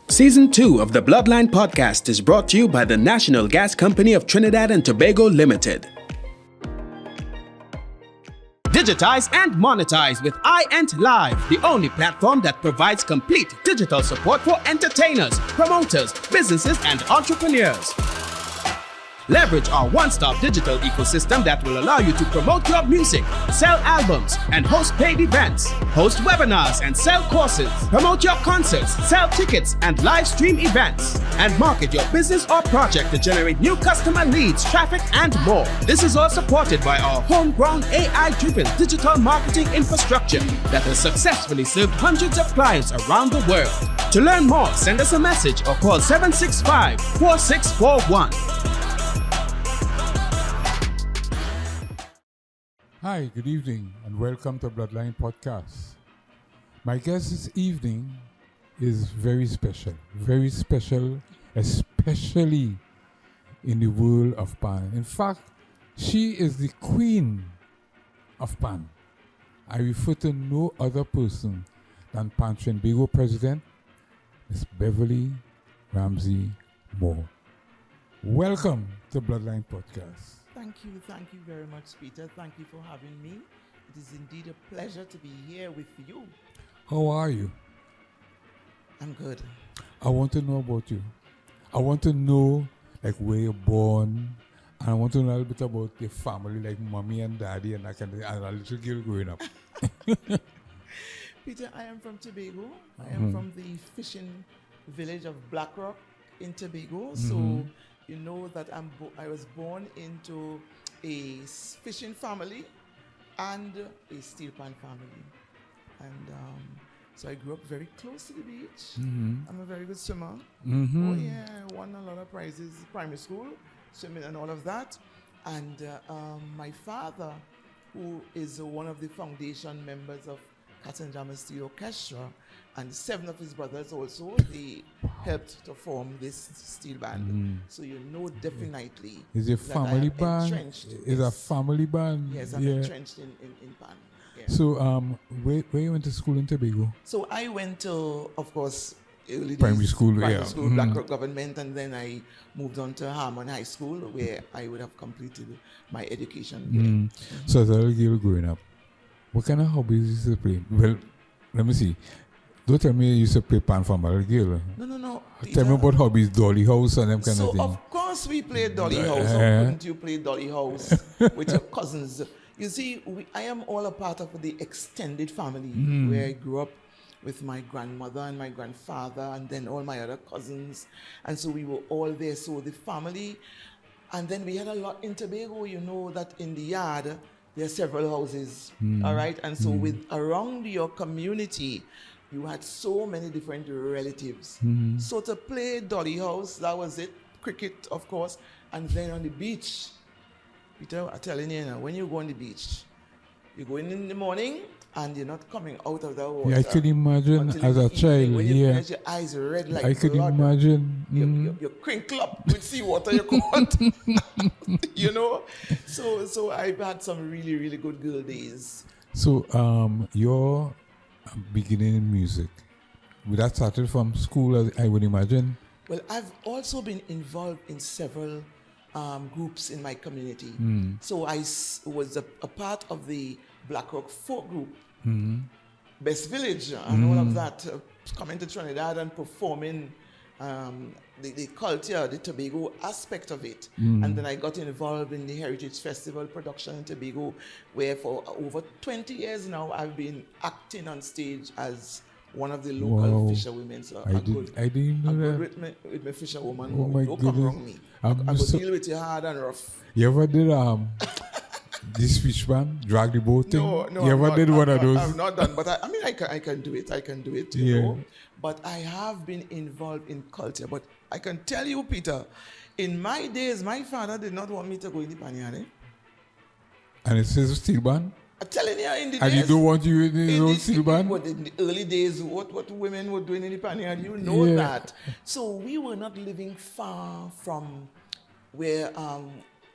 Season 2 of the Bloodline podcast is brought to you by the National Gas Company of Trinidad and Tobago Limited. Digitize and monetize with iEnt Live, the only platform that provides complete digital support for entertainers, promoters, businesses, and entrepreneurs. Leverage our one-stop digital ecosystem that will allow you to promote your music, sell albums, and host paid events, host webinars and sell courses, promote your concerts, sell tickets and live stream events, and market your business or project to generate new customer leads, traffic, and more. This is all supported by our homegrown AI-driven digital marketing infrastructure that has successfully served hundreds of clients around the world. To learn more, send us a message or call 765-4641. Hi, good evening, and welcome to Bloodline Podcast. My guest this evening is very special, especially in the world of Pan. In fact, she is the queen of Pan. I refer to no other person than Pantrinbago President, Miss Beverley Ramsey-Moore. Welcome to Bloodline Podcast. Thank you very much, Peter. Thank you for having me. It is indeed a pleasure to be here with you. How are you? I'm good. I want to know about you. I want to know where you're born, and I want to know a little bit about your family, like mommy and daddy and that kind of thing, and a little girl growing up. Peter, I am from Tobago. I am from the fishing village of Black Rock in Tobago. So you know that I was born into a fishing family and a steel pan family. And so I grew up very close to the beach. I'm a very good swimmer. Oh yeah, I won a lot of prizes, primary school, swimming and all of that. And my father, who is one of the foundation members of Pantrinbago Steel Orchestra, and 7 of his brothers also, they helped to form this steel band. So you know definitely. Is it a family band? Is a family band? Yes, I'm entrenched in Pan. Yeah. So where you went to school in Tobago? So I went to, of course, primary school, Black Rock Government, and then I moved on to Harmon High School, where I would have completed my education. So as a little girl growing up, what kind of hobbies you used to play? Well, let me see. Don't tell me you used to play pan for a little girl. No. Tell me about hobbies, dolly house and them kind of thing. So of course we played dolly house. Or couldn't you play dolly house with your cousins? You see, I am all a part of the extended family where I grew up with my grandmother and my grandfather and then all my other cousins. And so we were all there. So the family, and then we had a lot in Tobago, you know, that in the yard, there are several houses, all right? And so with around your community, you had so many different relatives. So to play dolly house, that was it. Cricket, of course. And then on the beach, Peter, I'm telling you now, when you go on the beach, you go in the morning and you're not coming out of the water. Yeah, I could imagine as a child. When you finish, your eyes are red like blood. I could imagine. You crinkle up with seawater, you come out. You know? So I've had some really, really good girl days. So your beginning in music, would that started from school, I would imagine? Well, I've also been involved in several groups in my community. So I was a part of the Black Rock folk group, Best Village, and all of that, coming to Trinidad and performing the culture, the Tobago aspect of it. And then I got involved in the Heritage Festival production in Tobago, where for over 20 years now I've been acting on stage as one of the local fisherwomen. So I didn't know that. With my fisherwoman. Oh my Don't come wrong me. I go deal with you hard and rough. You ever did this fishman drag the boat thing? No, you ever did one of those? I've not done, but I can do it. You know. But I have been involved in culture. But I can tell you, Peter, in my days, my father did not want me to go in the panyard. And it says steel band? I'm telling you, in the and days... he don't want you in his own steel band? In the early days, what women were doing in the panyard, you know that. So we were not living far from where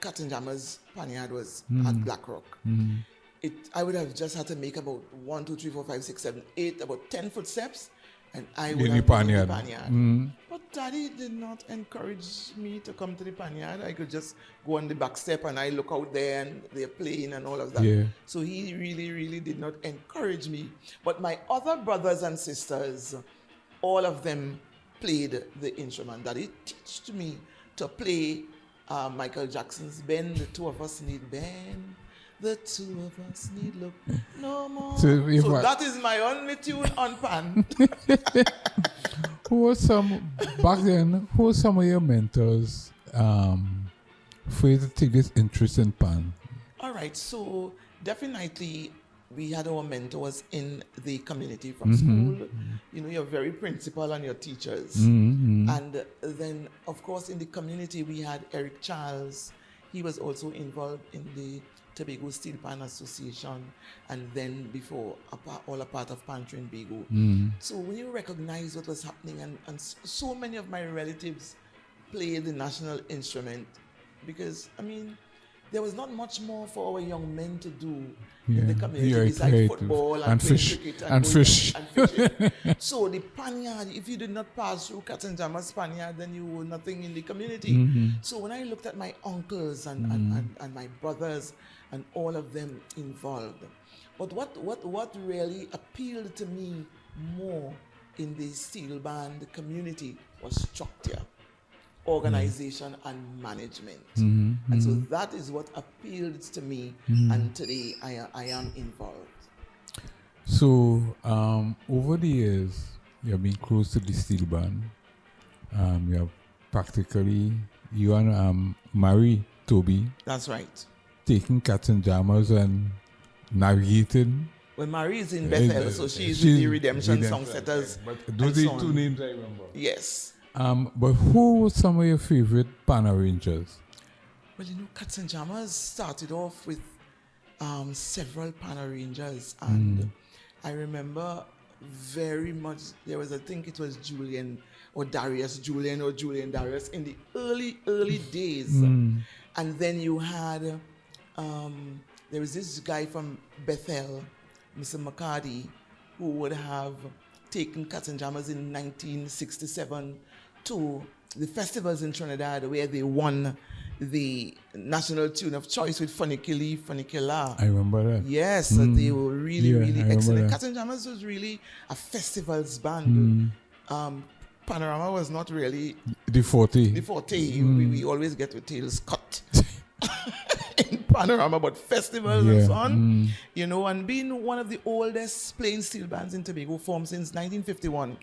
Pantrinbago's panyard was at Black Rock. I would have just had to make about 1, 2, 3, 4, 5, 6, 7, 8, about 10 footsteps and I In would the have been in the Panyard. Panyard. But Daddy did not encourage me to come to the Panyard. I could just go on the back step and I look out there and they're playing and all of that. Yeah. So he really, really did not encourage me. But my other brothers and sisters, all of them played the instrument. Daddy teached me to play Michael Jackson's "Bend." The two of us need bend. The two of us need look no more. So that is my only tune on pan. Who were some of your mentors for you to take this interest in pan? All right, so definitely we had our mentors in the community from school. You know, your very principal and your teachers. And then, of course, in the community, we had Eric Charles. He was also involved in the Tobago Steel Pan Association, and then before, all a part of Pantrinbago. So when you recognize what was happening, and so many of my relatives played the national instrument, because, I mean, there was not much more for our young men to do in the community besides football and fish cricket and fish. fishing. So the Panyard, if you did not pass through Katsanjama's Panyard, then you were nothing in the community. So when I looked at my uncles and my brothers and all of them involved, but what really appealed to me more in the steel band community was structure, organization, and management. And so that is what appealed to me, and today I am involved. So over the years, you have been close to the steel band. You have practically, you and Mary Toby. That's right. Taking cats and jammers and navigating. Well, Marie is in Bethel, so she's in the Redemption Songsetters. But those are two names I remember. Yes. But who were some of your favorite Panora Rangers? Well, you know, Cats and Jammers started off with several Panora Rangers, and I remember very much, I think it was Julian Darius in the early days. And then you had, there was this guy from Bethel, Mr. McCarty, who would have taken Cats and Jammers in 1967 to the festivals in Trinidad, where they won the national tune of choice with Funikila. I remember that. Yes, they were really excellent. Cats and Jammers was really a festivals band. Panorama was not really the forte. We always get with tails cut in Panorama, but festivals and so on, you know, and being one of the oldest playing steel bands in Tobago, formed since 1951,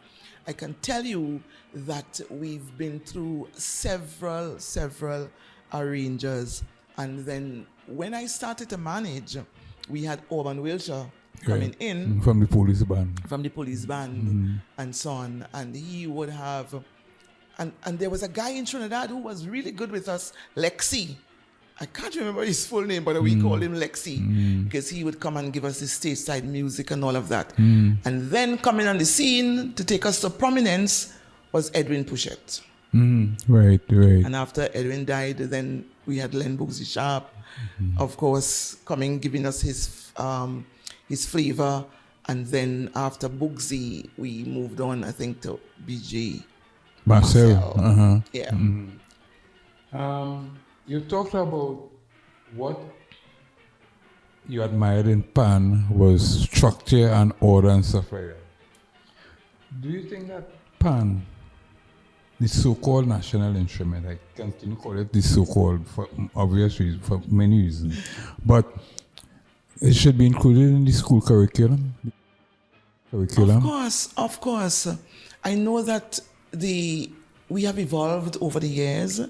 I can tell you that we've been through several arrangers. And then when I started to manage, we had Urban Wilshire coming in from the police band, and so on, and he would have, and there was a guy in Trinidad who was really good with us, Lexi. I can't remember his full name, but we called him Lexi because he would come and give us the stateside music and all of that. And then coming on the scene to take us to prominence was Edwin Puchette. Right. And after Edwin died, then we had Len Bugsy Sharp, of course, giving us his flavor. And then after Bugsy, we moved on, I think, to BJ Marcel. Yeah. You talked about what you admired in Pan was structure and order and stuff like that. Do you think that Pan, the so-called national instrument, I continue to call it the so-called for obvious reasons, for many reasons, but it should be included in the school curriculum? Of course. I know that we have evolved over the years,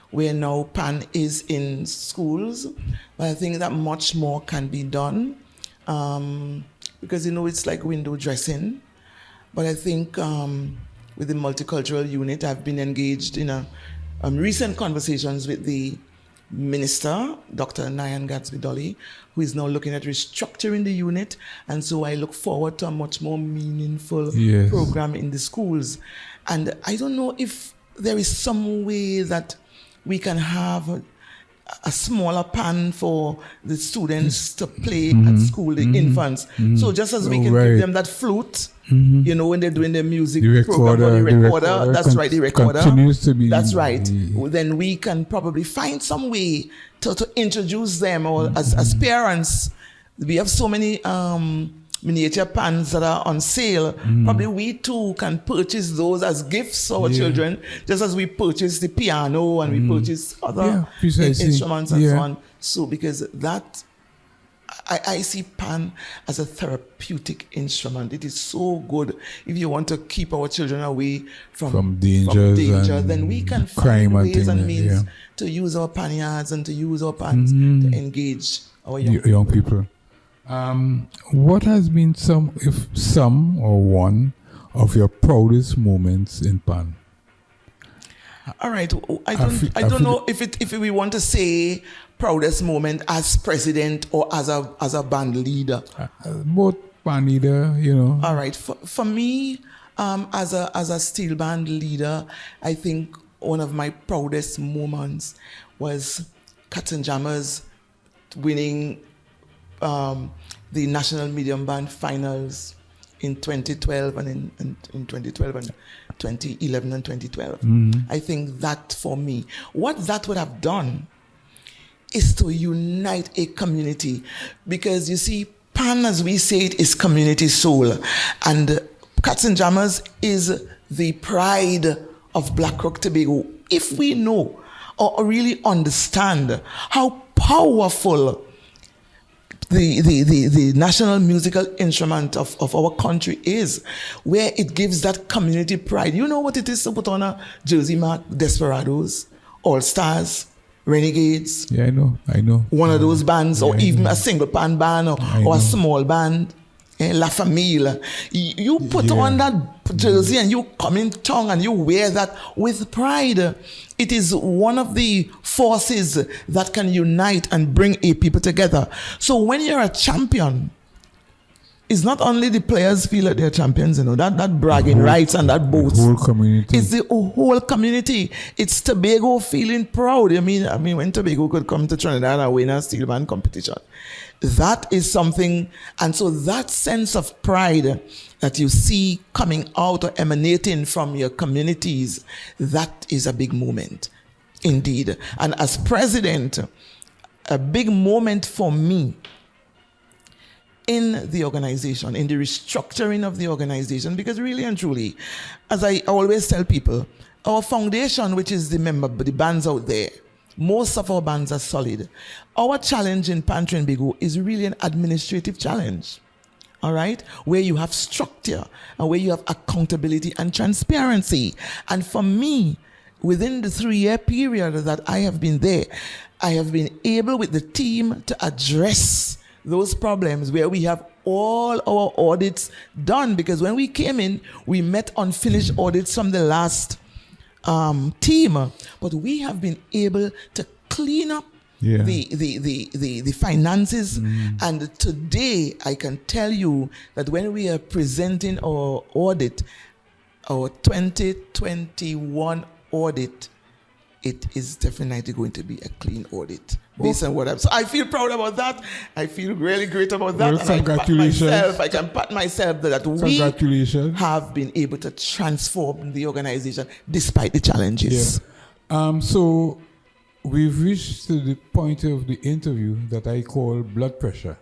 where now Pan is in schools, but I think that much more can be done, because, you know, it's like window dressing. But I think with the multicultural unit, I've been engaged in recent conversations with the minister, Dr. Nyan Gatsby-Dolly, who is now looking at restructuring the unit. And so I look forward to a much more meaningful program in the schools. And I don't know if there is some way that we can have a smaller pan for the students to play at school, the infants. So just as we can give them that flute, you know, when they're doing their music program for the recorder, that's right, the recorder. Continues to be. That's right. Then we can probably find some way to introduce them, or as parents, we have so many miniature pans that are on sale. Probably we too can purchase those as gifts for our children, just as we purchase the piano and we purchase other instruments and so on. So because that, I see pan as a therapeutic instrument. It is so good. If you want to keep our children away from danger, then we can find ways and means to use our panyards and to use our pans to engage our young people. What has been some or one of your proudest moments in Pan? All right, I don't know if we want to say proudest moment as president or as a band leader. Both band leader, you know. All right, for me, as a steel band leader, I think one of my proudest moments was Cats and Jammers winning the National Medium Band Finals in 2012 and in 2012 and 2011 and 2012. I think that for me, what that would have done is to unite a community, because you see, Pan, as we say it, is community soul, and Cats and Jammers is the pride of Black Rock Tobago. If we know or really understand how powerful the national musical instrument of our country is, where it gives that community pride. You know what it is to put on a jersey mark, Desperados, All Stars, Renegades. Yeah, I know. One of those bands, or even a single pan band or a small band. La Famille. You put on that jersey and you come in town and you wear that with pride. It is one of the forces that can unite and bring a people together. So when you're a champion, it's not only the players feel that they're champions, you know, that bragging rights and that boast. The whole community. It's the whole community. It's Tobago feeling proud. I mean, when Tobago could come to Trinidad and win a steel band competition, that is something. And so that sense of pride that you see coming out or emanating from your communities, that is a big moment indeed. And as president, a big moment for me in the organization, in the restructuring of the organization, because really and truly, as I always tell people, our foundation, which is the bands out there, most of our bands are solid. Our challenge in Pantrinbago is really an administrative challenge, all right, where you have structure and where you have accountability and transparency. And for me, within the 3-year period that I have been there, I have been able with the team to address those problems where we have all our audits done, because when we came in, we met unfinished audits from the last team, but we have been able to clean up the finances. And today I can tell you that when we are presenting our audit, our 2021 audit, it is definitely going to be a clean audit based on what so I feel proud about that. I feel really great about that. Well, congratulations. I can pat myself that we have been able to transform the organization despite the challenges. So we've reached to the point of the interview that I call blood pressure.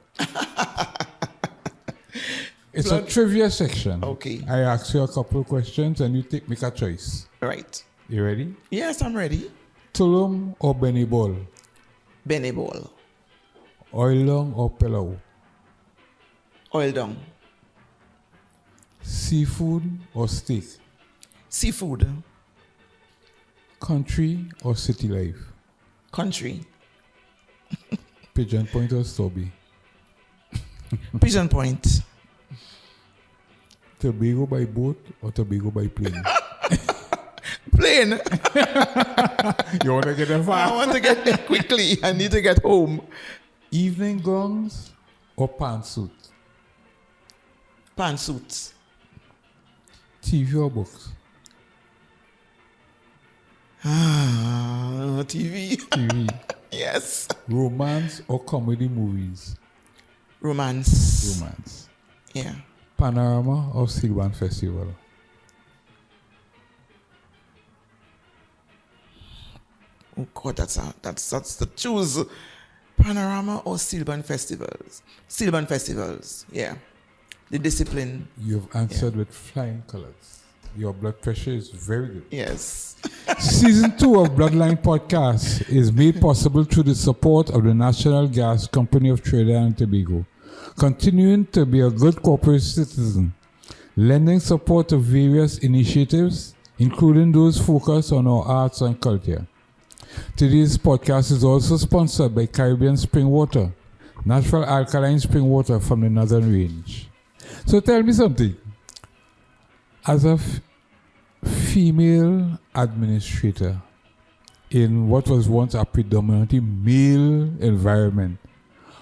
It's a trivia section. Okay. I ask you a couple of questions and you make a choice. Right. You ready? Yes, I'm ready. Tulum or Benibol? Benibol. Oil down or Pelau? Oil down. Seafood or steak? Seafood. Country or city life? Country. Pigeon Point or Stobby? Pigeon Point. Tobago by boat or Tobago by plane? Plane. You want to get there fast? I want to get there quickly. I need to get home. Evening gowns or pantsuit? Pantsuits. TV or books? TV. TV. Yes. Romance or comedy movies? Romance. Romance. Yeah. Panorama or Silvan Festival? Oh God, that's the choose. Panorama or Sylvan Festivals? Sylvan Festivals, yeah. The discipline. You've answered with flying colors. Your blood pressure is very good. Yes. Season 2 of Bloodline Podcast is made possible through the support of the National Gas Company of Trinidad and Tobago, continuing to be a good corporate citizen, lending support to various initiatives, including those focused on our arts and culture. Today's podcast is also sponsored by Caribbean Spring Water, natural alkaline spring water from the Northern Range. So tell me something. As a female administrator in what was once a predominantly male environment,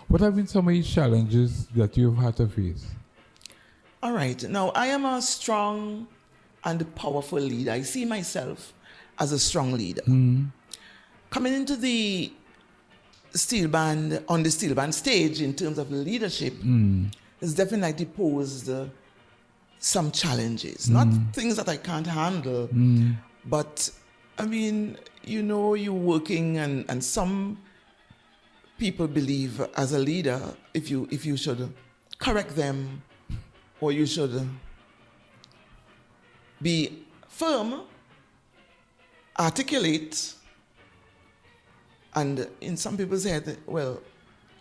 what have been some of the challenges that you've had to face? All right. Now, I am a strong and powerful leader. I see myself as a strong leader. Coming into the steel band, on the steel band stage in terms of leadership, has definitely posed some challenges. Not things that I can't handle, but I mean, you're working and some people believe as a leader, if you should correct them or you should be firm, articulate, and in some people's head, well,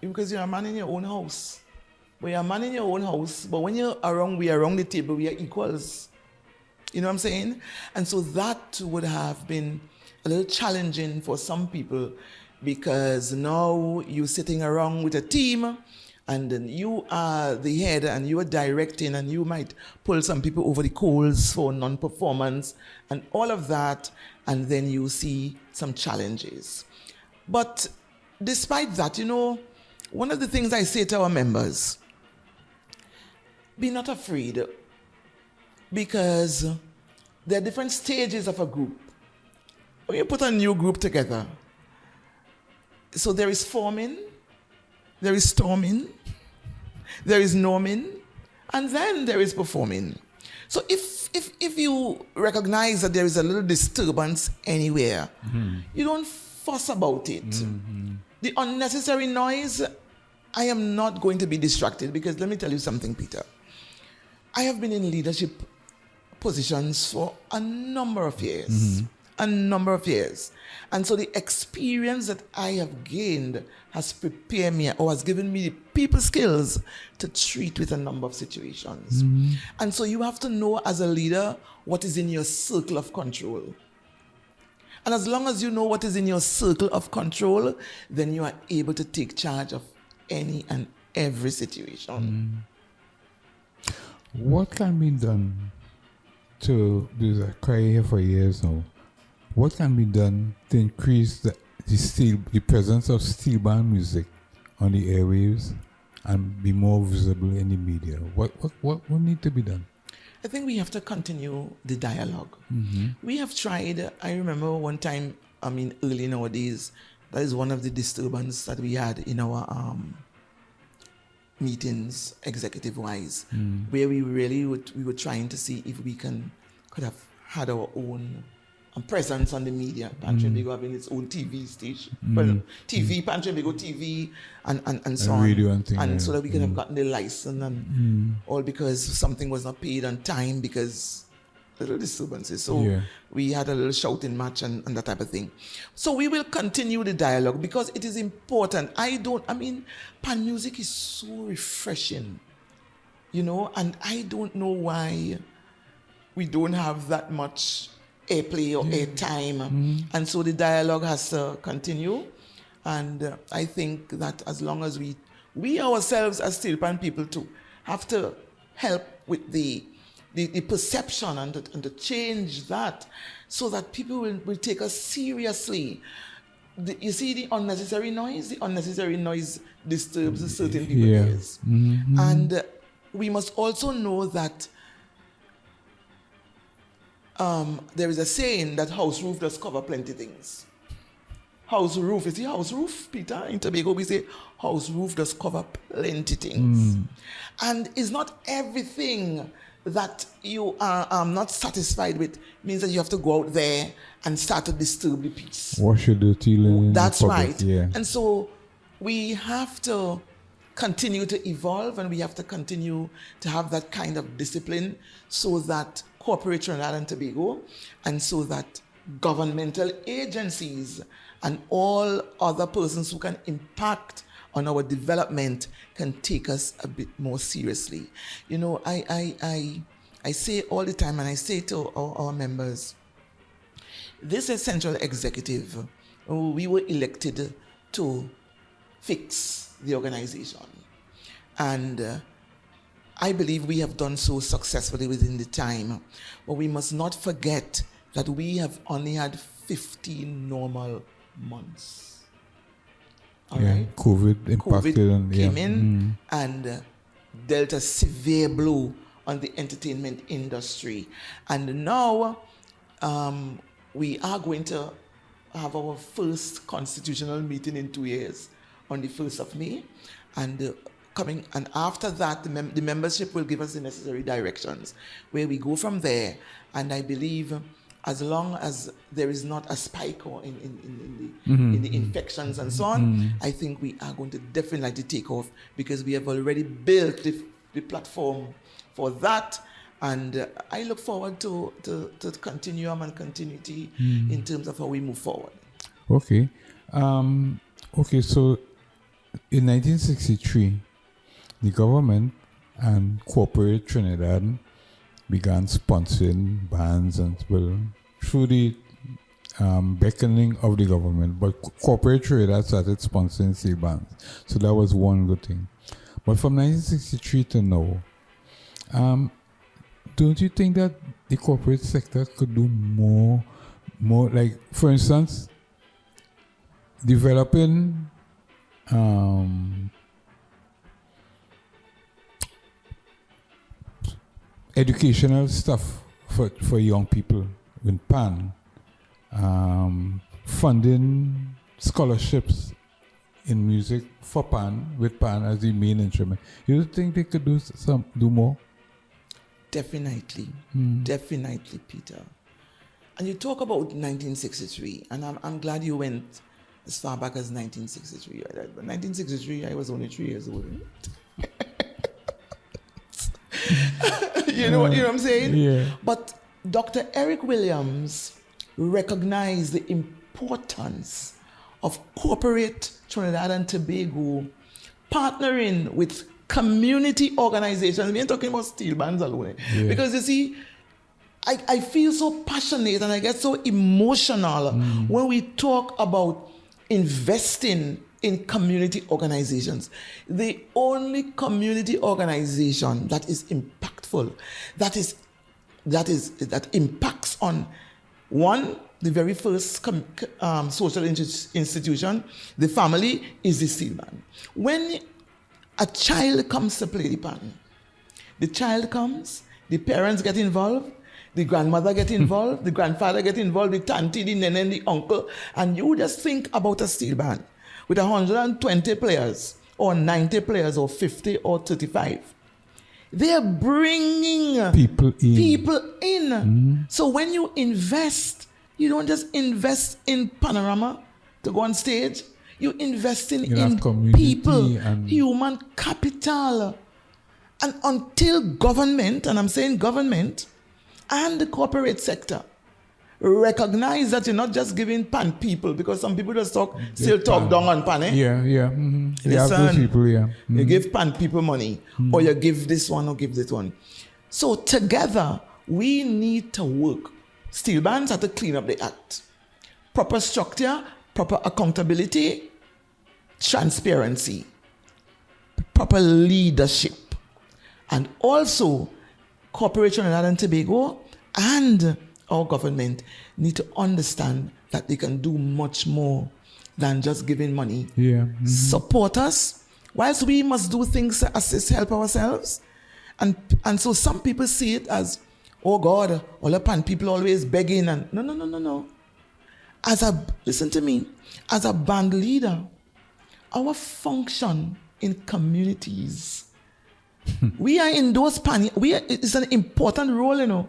because you're a man in your own house. We are a man in your own house, but when we are around the table, we are equals. You know what I'm saying? And so that would have been a little challenging for some people because now you're sitting around with a team and then you are the head and you are directing and you might pull some people over the coals for non-performance and all of that, and then you see some challenges. But despite that, one of the things I say to our members, be not afraid, because there are different stages of a group. When you put a new group together, so there is forming, there is storming, there is norming, and then there is performing. So if you recognize that there is a little disturbance anywhere, you don't fuss about it. The unnecessary noise, I am not going to be distracted, because let me tell you something, Peter. I have been in leadership positions for a number of years. And so the experience that I have gained has prepared me or has given me the people skills to treat with a number of situations. And so you have to know as a leader what is in your circle of control. And as long as you know what is in your circle of control, then you are able to take charge of any and every situation. What can be done to do a career here for years now? What can be done to increase the presence of steel band music on the airwaves and be more visible in the media? What need to be done? I think we have to continue the dialogue. We have tried, I remember one time, early nowadays, that is one of the disturbances that we had in our meetings, executive-wise, where we were trying to see if we could have had our own presence on the media. Pantrinbago having its own TV station, Pantrinbago TV, and so on. Radio and things, and so that we could have gotten the license and all because something was not paid on time because little disturbances. So we had a little shouting match and that type of thing. So we will continue the dialogue because it is important. Pan music is so refreshing, and I don't know why we don't have that much airplay or airtime. And so the dialogue has to continue. And I think that as long as we ourselves as steel pan people too have to help with the perception and to change that so that people will take us seriously. You see the unnecessary noise disturbs certain people's ears. And we must also know that there is a saying that house roof does cover plenty things. house roof. You see house roof, Peter? In Tobago, we say house roof does cover plenty things. And it's not everything that you are not satisfied with means that you have to go out there and start to disturb the peace. Wash your dirty linen. That's right. Yeah. And so we have to continue to evolve, and we have to continue to have that kind of discipline so that corporate Trinidad and Tobago, and so that governmental agencies and all other persons who can impact on our development can take us a bit more seriously. You know, I say all the time, and I say to our members, this is central executive. We were elected to fix the organization. And I believe we have done so successfully within the time. But we must not forget that we have only had 15 normal months. All right? COVID impacted. COVID came in and dealt a severe blow on the entertainment industry. And now we are going to have our first constitutional meeting in 2 years on the 1st of May. And after that, the membership will give us the necessary directions where we go from there. And I believe as long as there is not a spike or in the infections and so on, I think we are going to definitely take off, because we have already built the platform for that. And I look forward to continuum and continuity in terms of how we move forward. Okay. So in 1963, the government and corporate Trinidad began sponsoring bands through the beckoning of the government. But corporate Trinidad started sponsoring steel bands. So that was one good thing. But from 1963 to now, don't you think that the corporate sector could do more, like, for instance, developing educational stuff for young people with PAN, funding scholarships in music for PAN, with PAN as the main instrument? You think they could do more? Definitely, definitely, Peter. And you talk about 1963, and I'm glad you went as far back as 1963. But 1963, I was only 3 years old. You know what I'm saying? Yeah. But Dr. Eric Williams recognized the importance of corporate Trinidad and Tobago partnering with community organizations. We ain't talking about steel bands alone. Yeah. Because you see, I feel so passionate and I get so emotional when we talk about investing in community organizations. The only community organization that is impactful, that impacts on one, the very first social institution, the family, is the steel band. When a child comes to play the pan, the child comes, the parents get involved, the grandmother get involved, the grandfather get involved, the tanty, the nene, the uncle, and you just think about a steel band with 120 players, or 90 players, or 50, or 35. They are bringing people in. So when you invest, you don't just invest in Panorama to go on stage. You're investing in people, human capital. And until government, and I'm saying government, and the corporate sector recognize that you're not just giving pan people, because some people just talk down on pan, eh? Yeah. Listen, people, you give pan people money, or you give this one or give this one. So together, we need to work. Steel bands have to clean up the act. Proper structure, proper accountability, transparency, proper leadership, and also corporate Trinidad and Tobago and our government need to understand that they can do much more than just giving money. Support us, whilst we must do things to assist, help ourselves. And so some people see it as, oh God, all the pan people always begging. And no. listen to me, as a band leader, our function in communities, we are in those it's an important role,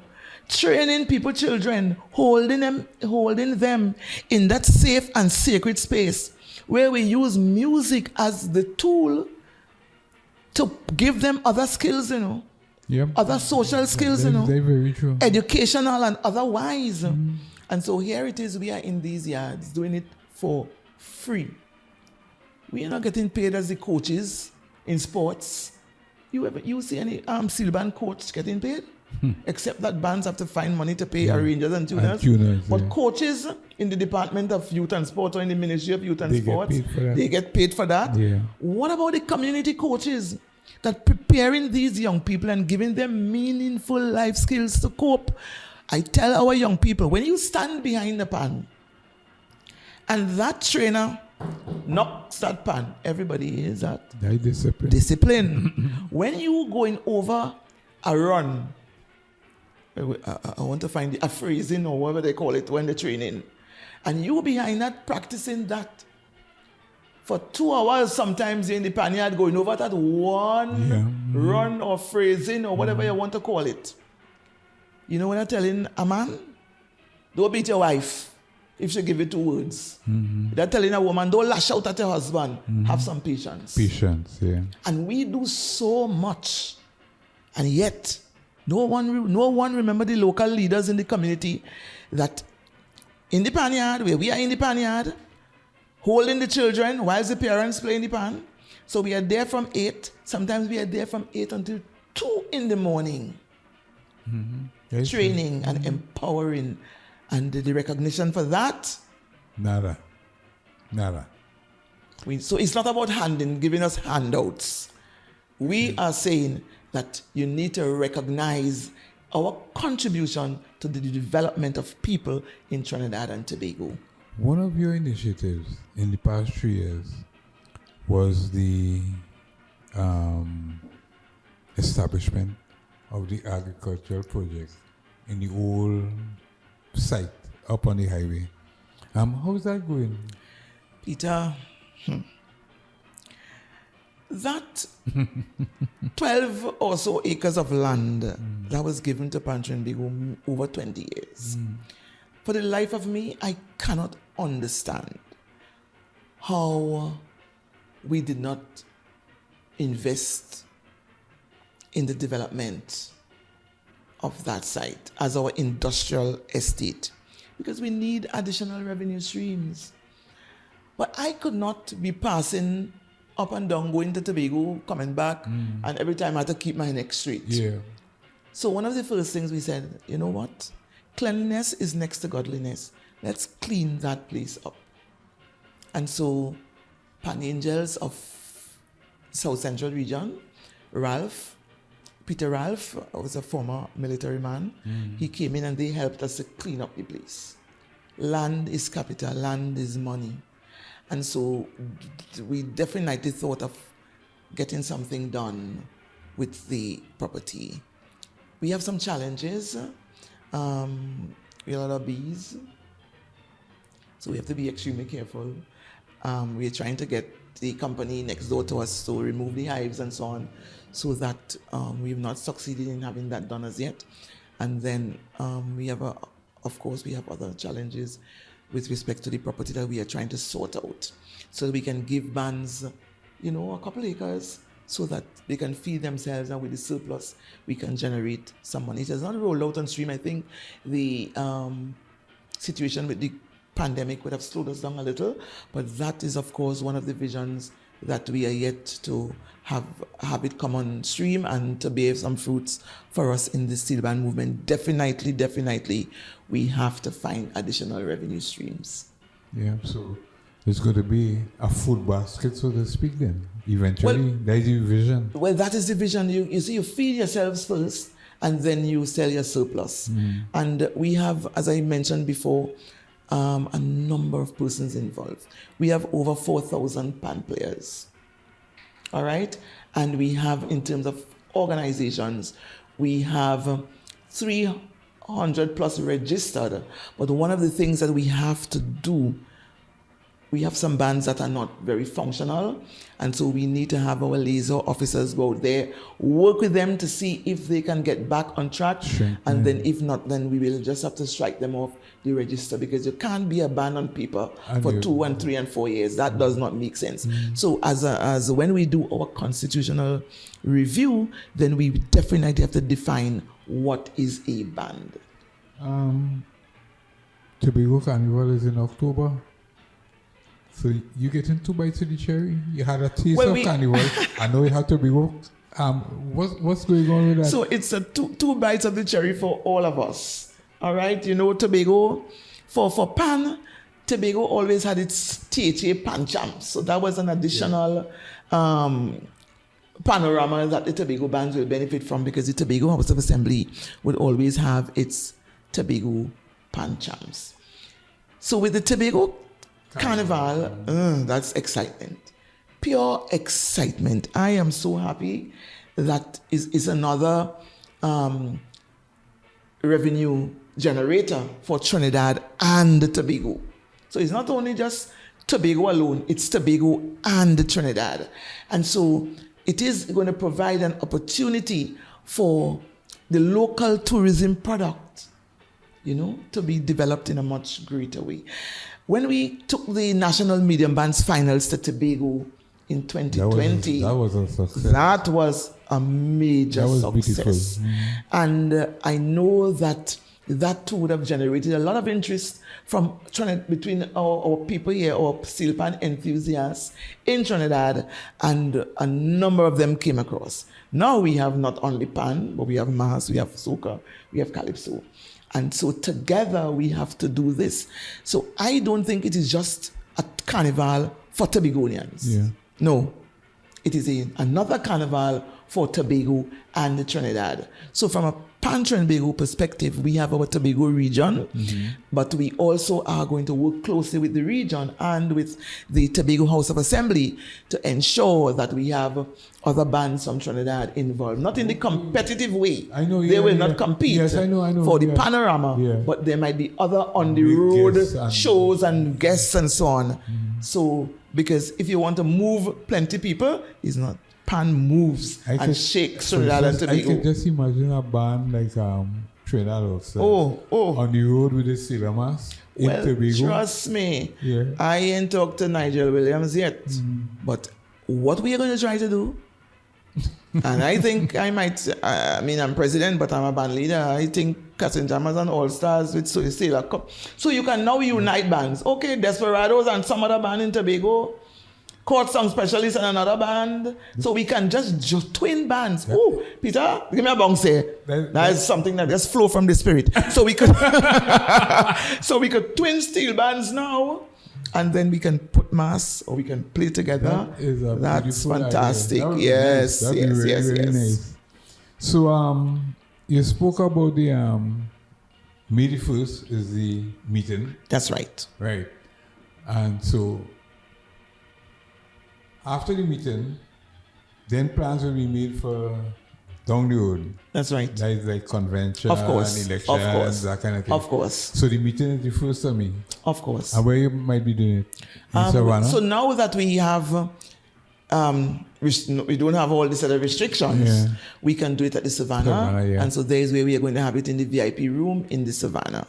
training people, children, holding them in that safe and sacred space where we use music as the tool to give them other skills, Yep. other social skills, That's very true. educational and otherwise. And so here it is, we are in these yards doing it for free. We are not getting paid as the coaches in sports. You see any steel band coach getting paid? Except that bands have to find money to pay arrangers and tuners. But coaches in the Department of Youth and Sport or in the Ministry of Youth and Sports, they get paid for that. Yeah. What about the community coaches that preparing these young people and giving them meaningful life skills to cope? I tell our young people, when you stand behind the pan and that trainer knocks that pan, everybody is at discipline. When you going over a run, I want to find a phrasing or whatever they call it when they're training, and you behind that practicing that for 2 hours, sometimes you're in the panyard going over that one run or phrasing or whatever you want to call it. You know when I'm telling a man, don't beat your wife if she give you 2 words. They're telling a woman, don't lash out at your husband. Have some patience. Patience, yeah. And we do so much, and yet no one remember the local leaders in the community that in the panyard, where we are in the panyard, holding the children while the parents play in the pan. So we are there from 8. Sometimes we are there from 8 until 2 in the morning. Training and empowering. And the recognition for that? Nada. So it's not about giving us handouts. We are saying that you need to recognize our contribution to the development of people in Trinidad and Tobago. One of your initiatives in the past 3 years was the establishment of the agricultural project in the old site up on the highway. How's that going? Peter, that 12 or so acres of land that was given to Pantrinbago over 20 years. For the life of me, I cannot understand how we did not invest in the development of that site as our industrial estate, because we need additional revenue streams. But I could not be passing up and down, going to Tobago, coming back, and every time I had to keep my neck straight. Yeah. So one of the first things we said, you know what? Cleanliness is next to godliness. Let's clean that place up. And so Pan Angels of South Central Region, Peter Ralph was a former military man. He came in and they helped us to clean up the place. Land is capital, land is money. And so we definitely thought of getting something done with the property. We have some challenges. We have a lot of bees. So we have to be extremely careful. We are trying to get the company next door to us to remove the hives and so on, so that we have not succeeded in having that done as yet. And then we have other challenges with respect to the property that we are trying to sort out, so that we can give bands, a couple acres, so that they can feed themselves, and with the surplus, we can generate some money. It has not rolled out on stream. I think the situation with the pandemic would have slowed us down a little, but that is, of course, one of the visions that we are yet to have it come on stream and to bear some fruits for us in the steel band movement. Definitely, we have to find additional revenue streams. Yeah, so there's going to be a food basket, so to speak, then, eventually. That's the vision. Well, that is the vision. You see, you feed yourselves first, and then you sell your surplus. And we have, as I mentioned before, a number of persons involved. We have over 4,000 pan players. All right? And we have, in terms of organizations, we have 3 100 plus registered. But one of the things that we have to do, we have some bands that are not very functional, and so we need to have our liaison officers go out there, work with them to see if they can get back on track, and then if not, then we will just have to strike them off the register, because you can't be a ban on people for 2 and 3 and 4 years. That does not make sense. So as when we do our constitutional review, then we definitely have to define what is a band. Tobago Carnival is in October. So you getting 2 bites of the cherry? You had a taste of Carnival. I know you had Tobago. What's going on with that? So it's a two bites of the cherry for all of us. All right, you know, Tobago, for Pan, Tobago always had its THA Pan Champs. So that was an additional panorama that the Tobago bands will benefit from, because the Tobago House of Assembly would always have its Tobago Pan Champs. So with the Tobago Carnival, that's excitement. Pure excitement. I am so happy that is another revenue generator for Trinidad and Tobago. So it's not only just Tobago alone, it's Tobago and Trinidad. And so it is going to provide an opportunity for the local tourism product, you know, to be developed in a much greater way. When we took the National Medium Bands Finals to Tobago in 2020, that was a success. That was a major success. And I know that too would have generated a lot of interest from between our people here, our steel pan enthusiasts in Trinidad, and a number of them came across. Now we have not only pan, but we have mass, we have soca, we have calypso. And so together we have to do this. So I don't think it is just a carnival for Tobagonians. Yeah. No, it is another carnival for Tobago and Trinidad. So from a Pantrinbago perspective, we have our Tobago region, but we also are going to work closely with the region and with the Tobago House of Assembly to ensure that we have other bands from Trinidad involved. Not in the competitive way. I know they will not compete for the panorama, but there might be other on the road shows and guests and so on. So, because if you want to move plenty people, it's not. Pan moves and shakes Trinidad and Tobago. I can just imagine a band like Trinidad also on the road with the sailor mask in Tobago. Trust me, I ain't talked to Nigel Williams yet, but what we are going to try to do, and I think I might, I'm president, but I'm a band leader. I think Cutting Jammers and All Stars with Sailor Cup. So you can now unite bands. Okay, Desperados and some other band in Tobago. Court Song Specialist and another band. So we can just twin bands. Oh, Peter, give me a bounce here. That is something that just flow from the spirit. So we could twin steel bands now, and then we can put mass or we can play together. That's fantastic. Yes. Nice. So you spoke about the May the 1st is the meeting. That's right. Right. And so after the meeting, then plans will be made for down the road. That's right. That is like convention, elections, that kind of thing. Of course. So the meeting is the first of May. Of course. And where you might be doing it? In Savannah? So now that we have, we don't have all these other restrictions, we can do it at the Savannah. And so there is where we are going to have it in the VIP room in the Savannah.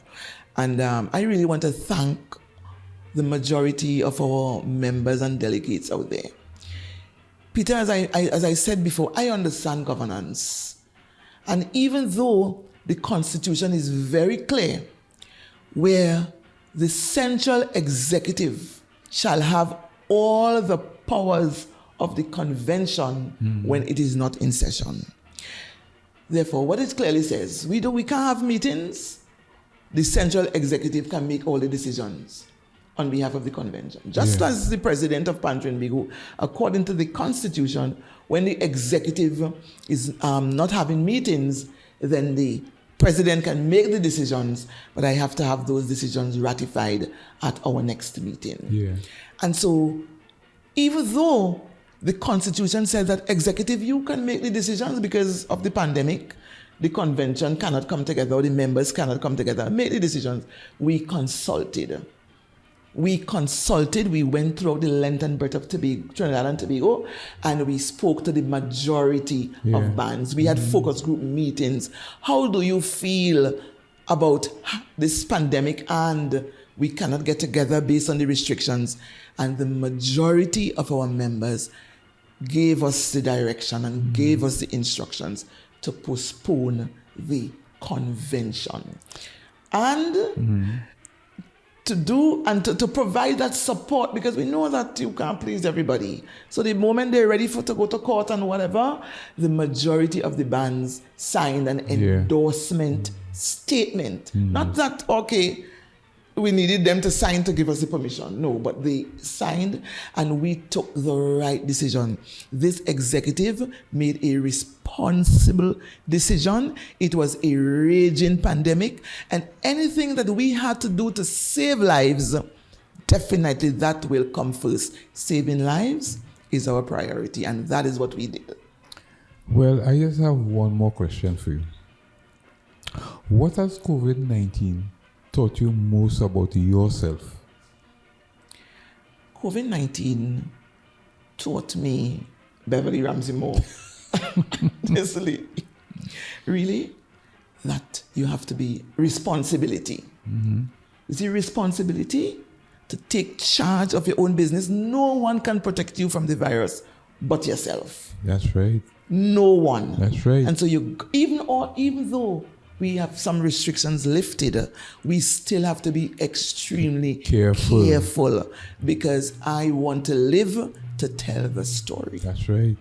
And I really want to thank the majority of our members and delegates out there. Peter, as I said before, I understand governance. And even though the Constitution is very clear, where the central executive shall have all the powers of the convention when it is not in session. Therefore, what it clearly says, we can't have meetings. The central executive can make all the decisions on behalf of the convention. Just as the president of Pantrinbago, according to the Constitution, when the executive is not having meetings, then the president can make the decisions, but I have to have those decisions ratified at our next meeting. Yeah. And so, even though the Constitution says that executive, you can make the decisions because of the pandemic, the convention cannot come together or the members cannot come together and make the decisions. We consulted. We went throughout the length and breadth of Trinidad and Tobago, and we spoke to the majority of bands. We had focus group meetings. How do you feel about this pandemic and we cannot get together based on the restrictions? And the majority of our members gave us the direction and gave us the instructions to postpone the convention. And to provide that support, because we know that you can't please everybody. So the moment they're ready to go to court and whatever, the majority of the bands signed an endorsement statement. Not that, okay, we needed them to sign to give us the permission. No, but they signed and we took the right decision. This executive made a responsible decision. It was a raging pandemic, and anything that we had to do to save lives, definitely that will come first. Saving lives is our priority, and that is what we did. Well, I just have one more question for you. What has COVID-19 taught you most about yourself? COVID-19 taught me, Beverley Ramsey-Moore, really, that you have to be responsibility. You see, responsibility to take charge of your own business. No one can protect you from the virus but yourself. That's right. No one. That's right. And so even though we have some restrictions lifted, we still have to be extremely careful, because I want to live to tell the story. That's right.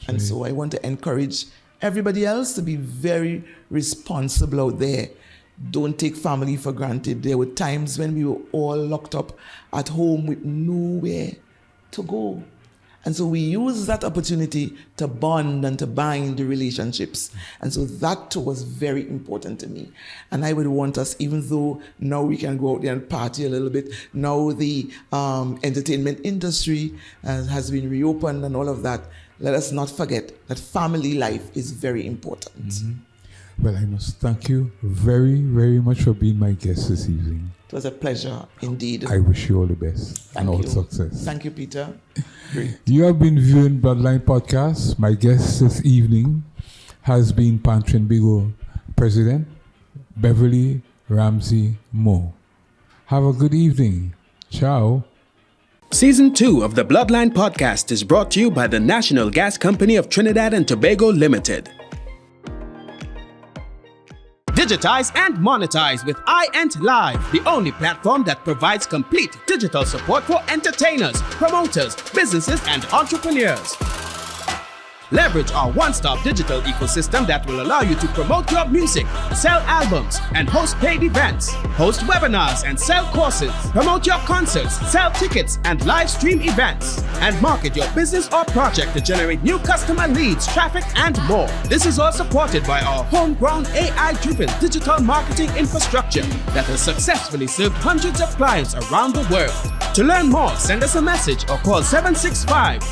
And so I want to encourage everybody else to be very responsible out there. Don't take family for granted. There were times when we were all locked up at home with nowhere to go. And so we use that opportunity to bond and to bind the relationships. And so that was very important to me. And I would want us, even though now we can go out there and party a little bit, now the entertainment industry has been reopened and all of that, let us not forget that family life is very important. Well, I must thank you very, very much for being my guest this evening. It was a pleasure indeed. I wish you all the best and all success. Thank you, Peter. Great. You have been viewing Bloodline Podcast. My guest this evening has been Pantrinbago President Beverley Ramsey-Moore. Have a good evening. Ciao. Season 2 of the Bloodline Podcast is brought to you by the National Gas Company of Trinidad and Tobago Limited. Digitize and monetize with iEnt Live, the only platform that provides complete digital support for entertainers, promoters, businesses, and entrepreneurs. Leverage our one-stop digital ecosystem that will allow you to promote your music, sell albums, and host paid events, host webinars and sell courses, promote your concerts, sell tickets and live stream events, and market your business or project to generate new customer leads, traffic, and more. This is all supported by our homegrown AI-driven digital marketing infrastructure that has successfully served hundreds of clients around the world. To learn more, send us a message or call 765